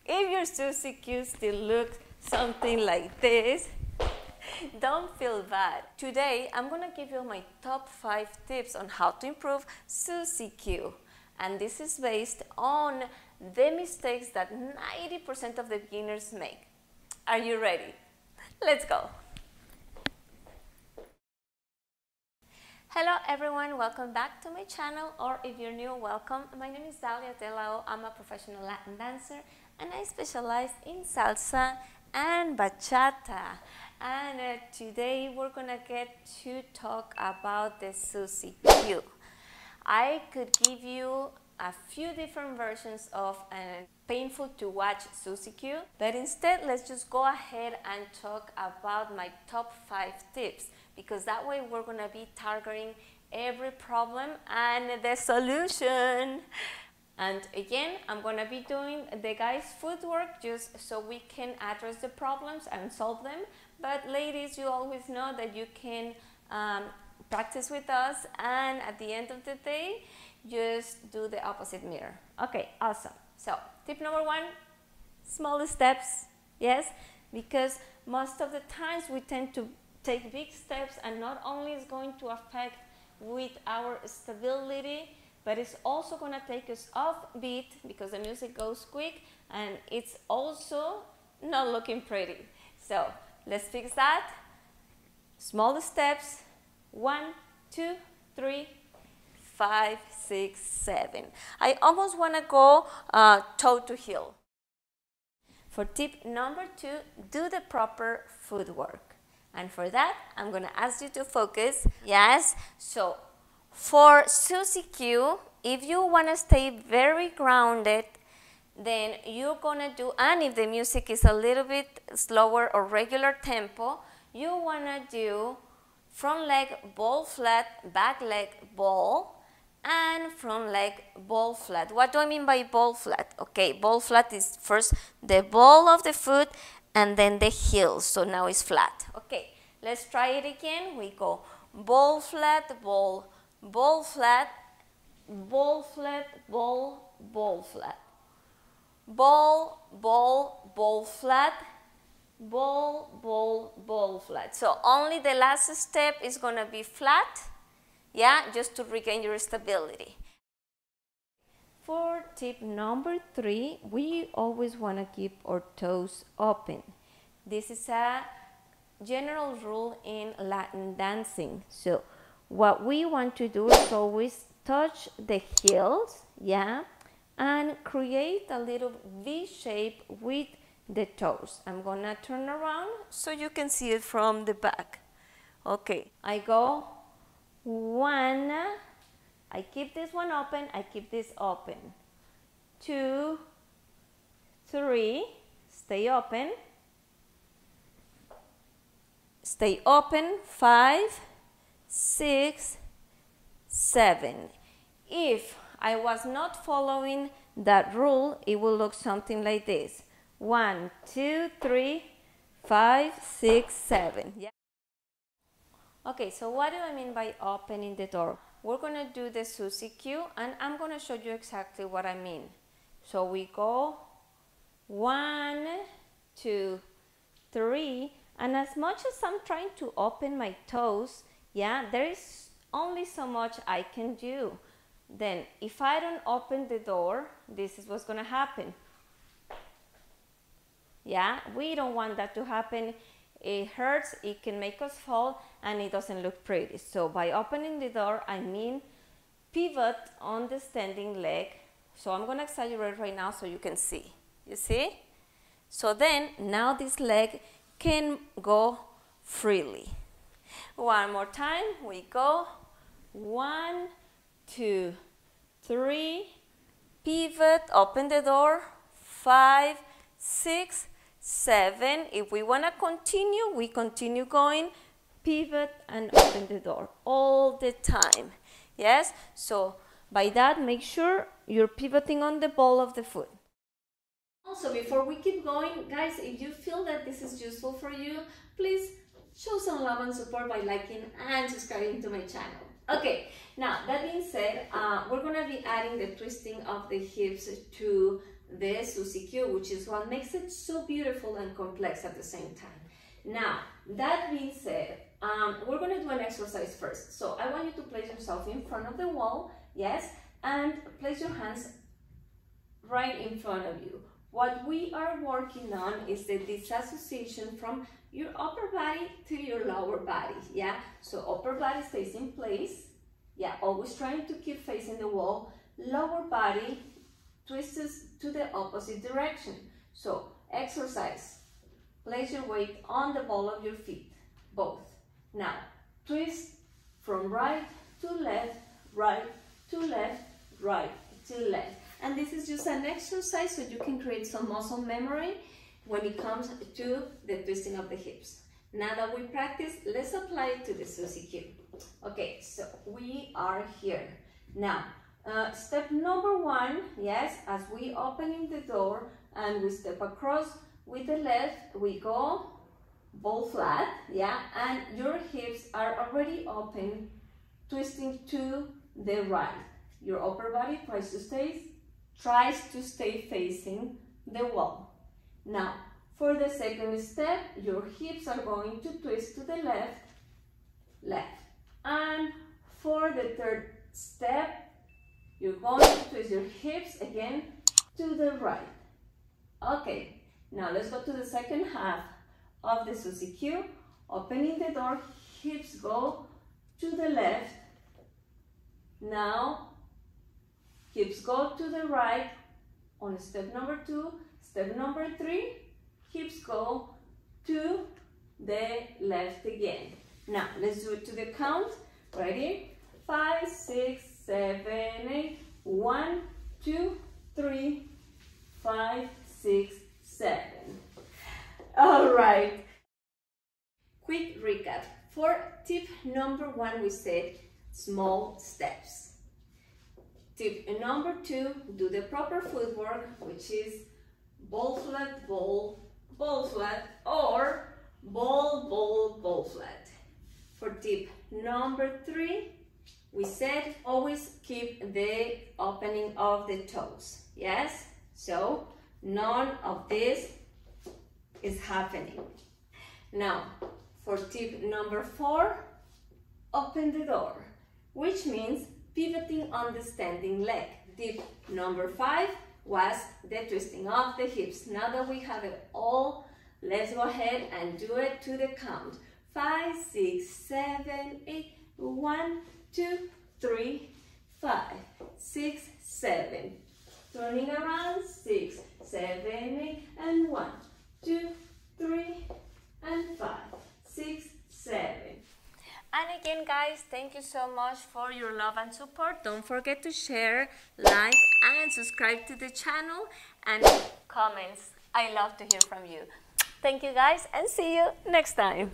If your Suzie Q still looks something like this, don't feel bad. Today, I'm gonna give you my top 5 tips on how to improve Suzie Q. And this is based on the mistakes that 90% of the beginners make. Are you ready? Let's go. Hello everyone, welcome back to my channel, or if you're new, welcome. My name is Dalia. I'm a professional Latin dancer and I specialize in salsa and bachata. And today we're gonna get to talk about the Suzie Q. I could give you a few different versions of a painful to watch Suzie Q, but instead let's just go ahead and talk about my top 5 tips, because that way we're gonna be targeting every problem and the solution. And again, I'm gonna be doing the guys' footwork just so we can address the problems and solve them. But ladies, you always know that you can practice with us, and at the end of the day, just do the opposite mirror. Okay, awesome. So tip number 1, small steps. Yes, because most of the times we tend to take big steps, and not only is going to affect with our stability, but it's also going to take us off beat because the music goes quick and it's also not looking pretty. So let's fix that. Small steps. 1, 2, 3, 5, 6, 7. I almost want to go toe to heel. For tip number 2, do the proper footwork. And for that, I'm going to ask you to focus. Yes, so for Suzie Q, if you want to stay very grounded, then you're going to do, and if the music is a little bit slower or regular tempo, you want to do front leg ball flat, back leg ball, and front leg ball flat. What do I mean by ball flat? Okay, ball flat is first the ball of the foot and then the heel, so now it's flat. Okay, let's try it again. We go ball flat, ball, ball flat, ball flat, ball, ball flat, ball, ball, ball flat, ball, ball, ball flat. So only the last step is going to be flat, yeah, just to regain your stability. For tip number 3, we always want to keep our toes open. This is a general rule in Latin dancing. So what we want to do is always touch the heels, yeah, and create a little V shape with the toes. I'm gonna turn around so you can see it from the back. Okay, I go 1, I keep this one open, I keep this open. 2, 3, stay open. Stay open. 5, 6, 7. If I was not following that rule, it will look something like this. 1, 2, 3, 5, 6, 7. Yeah. Okay, so what do I mean by opening the door? We're going to do the Suzie Q, and I'm going to show you exactly what I mean. So we go 1, 2, 3, and as much as I'm trying to open my toes, yeah, there is only so much I can do. Then if I don't open the door, this is what's going to happen. Yeah, we don't want that to happen. It hurts, it can make us fall, and it doesn't look pretty. So by opening the door, I mean pivot on the standing leg. So I'm going to exaggerate right now so you can see. You see? So then, now this leg can go freely. One more time. We go 1, 2, 3, pivot, open the door, 5, 6, 7. If we want to continue, we continue going, pivot and open the door all the time. Yes, so by that, make sure you're pivoting on the ball of the foot. Also, before we keep going, guys, if you feel that this is useful for you, please show some love and support by liking and subscribing to my channel. Okay, now that being said, we're going to be adding the twisting of the hips to the Suzie Q, which is what makes it so beautiful and complex at the same time. Now, that being said, we're going to do an exercise first. So I want you to place yourself in front of the wall, yes, and place your hands right in front of you. What we are working on is the disassociation from your upper body to your lower body, yeah? So upper body stays in place, yeah, always trying to keep facing the wall. Lower body twists to the opposite direction. So exercise. Place your weight on the ball of your feet, both. Now, twist from right to left, right to left, right to left. And this is just an exercise so you can create some muscle memory when it comes to the twisting of the hips. Now that we practice, let's apply it to the Suzie Q. Okay, so we are here. Now, step number one, yes, as we opening the door and we step across with the left, we go ball flat, yeah, and your hips are already open, twisting to the right. Your upper body tries to stay facing the wall. Now, for the second step, your hips are going to twist to the left, left. And for the third step, you're going to twist your hips again to the right. Okay, now let's go to the second half of the Suzie Q. Opening the door, hips go to the left. Now, hips go to the right on step number 2. Step number 3, hips go to the left again. Now, let's do it to the count. Ready? 5, 6, 7, 8. 1, 2, 3, 5, 6, 7. All right. Quick recap. For tip number 1, we said small steps. Tip number 2, do the proper footwork, which is ball flat, ball flat, or ball flat. For tip number 3, we said always keep the opening of the toes. Yes? So none of this is happening. Now, for tip number 4, open the door, which means pivoting on the standing leg. Tip number 5 was the twisting of the hips. Now that we have it all, let's go ahead and do it to the count. 5, 6, 7, 8, 1, 2, 3, 5, 6, 7. Turning around, 6, 7, 8, and 1, 2, 3, and 5, 6, 7. And again, guys, thank you so much for your love and support. Don't forget to share, like, and subscribe to the channel, and comments. I love to hear from you. Thank you, guys, and see you next time.